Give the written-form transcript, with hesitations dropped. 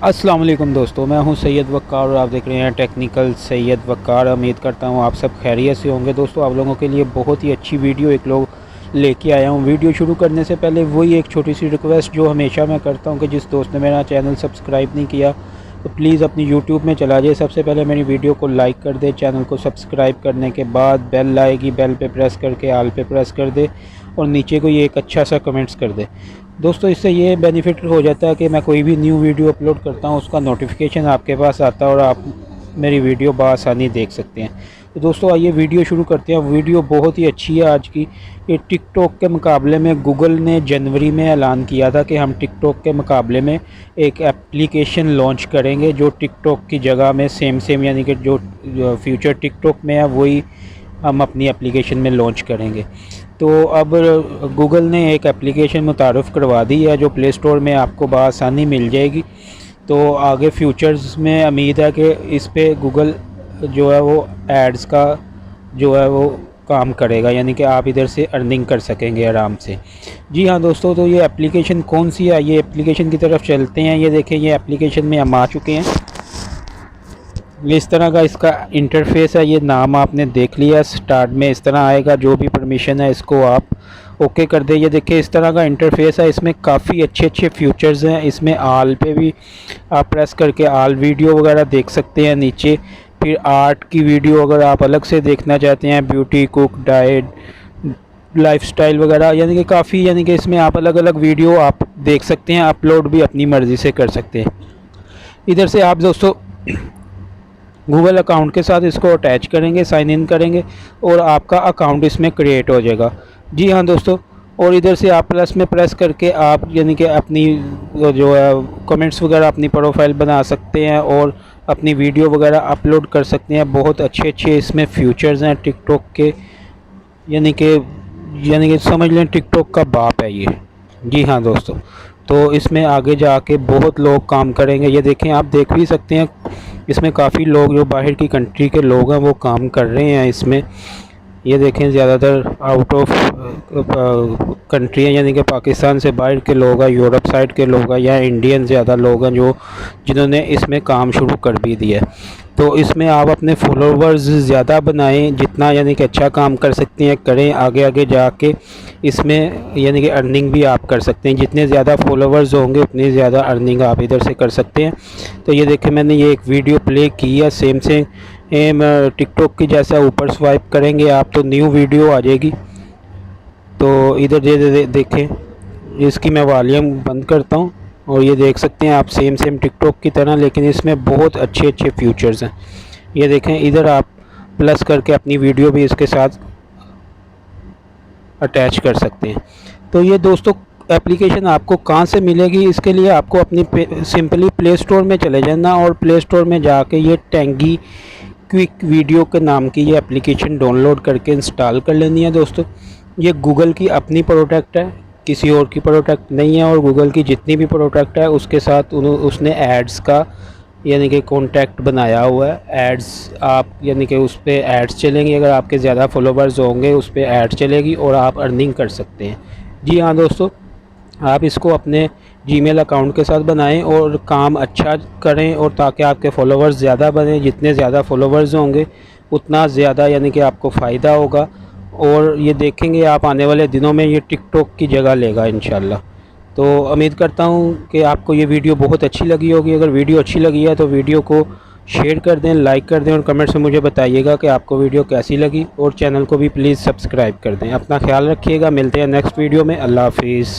अस्सलाम वालेकुम दोस्तों, मैं हूं सैयद वक़ार और आप देख रहे हैं टेक्निकल सैयद वक़ार। उम्मीद करता हूं आप सब खैरियत से होंगे। दोस्तों, आप लोगों के लिए बहुत ही अच्छी वीडियो एक लोग लेके आया हूं। वीडियो शुरू करने से पहले वही एक छोटी सी रिक्वेस्ट जो हमेशा मैं करता हूं कि जिस दोस्त ने मेरा चैनल सब्सक्राइब नहीं किया तो प्लीज़ अपनी यूट्यूब में चला जाए। सबसे पहले मेरी वीडियो को लाइक कर दे, चैनल को सब्सक्राइब करने के बाद बेल आएगी, बेल पे प्रेस करके आल पे प्रेस कर दे और नीचे कोई एक अच्छा सा कमेंट्स कर दे। दोस्तों, इससे ये बेनिफिट हो जाता है कि मैं कोई भी न्यू वीडियो अपलोड करता हूँ उसका नोटिफिकेशन आपके पास आता है और आप मेरी वीडियो बआसानी देख सकते हैं। तो दोस्तों, आइए वीडियो शुरू करते हैं। वीडियो बहुत ही अच्छी है आज की। ये टिकटॉक के मुकाबले में गूगल ने जनवरी में ऐलान किया था कि हम टिकटॉक के मुकाबले में एक एप्लीकेशन लॉन्च करेंगे जो टिकटॉक की जगह में सेम यानी कि जो फ्यूचर टिकटॉक में है वही हम अपनी एप्लीकेशन में लॉन्च करेंगे। तो अब गूगल ने एक एप्लीकेशन मुतारफ़ करवा दी है जो प्ले स्टोर में आपको बआसानी मिल जाएगी। तो आगे फ्यूचर्स में उम्मीद है कि इस पे गूगल जो है वो एड्स का जो है वो काम करेगा, यानी कि आप इधर से अर्निंग कर सकेंगे आराम से। जी हाँ दोस्तों, तो ये एप्लीकेशन कौन सी है, ये एप्लीकेशन की तरफ चलते हैं। ये देखें, ये एप्लीकेशन में हम आ चुके हैं। इस तरह का इसका इंटरफेस है। ये नाम आपने देख लिया, स्टार्ट में इस तरह आएगा। जो भी परमिशन है इसको आप ओके कर दें। ये देखिए इस तरह का इंटरफेस है। इसमें काफ़ी अच्छे फीचर्स हैं। इसमें आल पे भी आप प्रेस करके आल वीडियो वगैरह देख सकते हैं। नीचे फिर आर्ट की वीडियो अगर आप अलग से देखना चाहते हैं, ब्यूटी, कुक, डाइट, लाइफस्टाइल वगैरह, यानी कि काफ़ी, यानी कि इसमें आप अलग अलग वीडियो आप देख सकते हैं। अपलोड भी अपनी मर्ज़ी से कर सकते हैं। इधर से आप दोस्तों गूगल अकाउंट के साथ इसको अटैच करेंगे, साइन इन करेंगे और आपका अकाउंट इसमें क्रिएट हो जाएगा। जी हाँ दोस्तों, और इधर से आप प्लस में प्रेस करके आप यानी कि अपनी जो है कमेंट्स वगैरह अपनी प्रोफाइल बना सकते हैं और अपनी वीडियो वगैरह अपलोड कर सकते हैं। बहुत अच्छे इसमें फीचर्स हैं टिकटॉक के, यानी कि समझ लें टिकटॉक का बाप है ये। जी हाँ दोस्तों, तो इसमें आगे जाके बहुत लोग काम करेंगे। ये देखें, आप देख भी सकते हैं इसमें काफ़ी लोग जो बाहर की कंट्री के लोग हैं वो काम कर रहे हैं इसमें। ये देखें, ज़्यादातर आउट ऑफ कंट्री हैं, यानी कि पाकिस्तान से बाहर के लोग हैं, यूरोप साइड के लोग हैं या इंडियन ज़्यादा लोग हैं जिन्होंने इसमें काम शुरू कर भी दिया है। तो इसमें आप अपने फॉलोवर्स ज़्यादा बनाएं, जितना यानी कि अच्छा काम कर सकते हैं करें। आगे जाके इसमें यानी कि अर्निंग भी आप कर सकते हैं। जितने ज़्यादा फॉलोवर्स होंगे उतनी ज़्यादा अर्निंग आप इधर से कर सकते हैं। तो ये देखें, मैंने ये एक वीडियो प्ले की है सेम टिकटॉक की जैसा। ऊपर स्वाइप करेंगे आप तो न्यू वीडियो आ जाएगी। तो इधर ये देखें, इसकी मैं वॉल्यूम बंद करता हूँ और ये देख सकते हैं आप सेम टिकटॉक की तरह, लेकिन इसमें बहुत अच्छे फीचर्स हैं। ये देखें, इधर आप प्लस करके अपनी वीडियो भी इसके साथ अटैच कर सकते हैं। तो ये दोस्तों एप्लीकेशन आपको कहाँ से मिलेगी, इसके लिए आपको अपनी सिंपली प्ले स्टोर में चले जाना और प्ले स्टोर में जाके ये टेंगी क्विक वीडियो के नाम की ये एप्लीकेशन डाउनलोड करके इंस्टॉल कर लेनी है। दोस्तों, ये गूगल की अपनी प्रोडक्ट है, किसी और की प्रोडक्ट नहीं है। और गूगल की जितनी भी प्रोडक्ट है उसके साथ उसने एड्स का यानी कि कॉन्टैक्ट बनाया हुआ है। एड्स आप यानी कि उस पर एड्स चलेंगे, अगर आपके ज़्यादा फॉलोवर्स होंगे उस पर एड चलेगी और आप अर्निंग कर सकते हैं। जी हाँ दोस्तों, आप इसको अपने जीमेल अकाउंट के साथ बनाएं और काम अच्छा करें और ताकि आपके फॉलोवर्स ज़्यादा बने। जितने ज़्यादा फॉलोवर्स होंगे उतना ज़्यादा यानी कि आपको फ़ायदा होगा। और ये देखेंगे आप आने वाले दिनों में ये टिकटॉक की जगह लेगा इंशाल्लाह। तो उम्मीद करता हूँ कि आपको ये वीडियो बहुत अच्छी लगी होगी। अगर वीडियो अच्छी लगी है तो वीडियो को शेयर कर दें, लाइक कर दें और कमेंट्स में मुझे बताइएगा कि आपको वीडियो कैसी लगी। और चैनल को भी प्लीज़ सब्सक्राइब कर दें। अपना ख्याल रखिएगा, मिलते हैं नेक्स्ट वीडियो में। अल्लाह हाफिज़।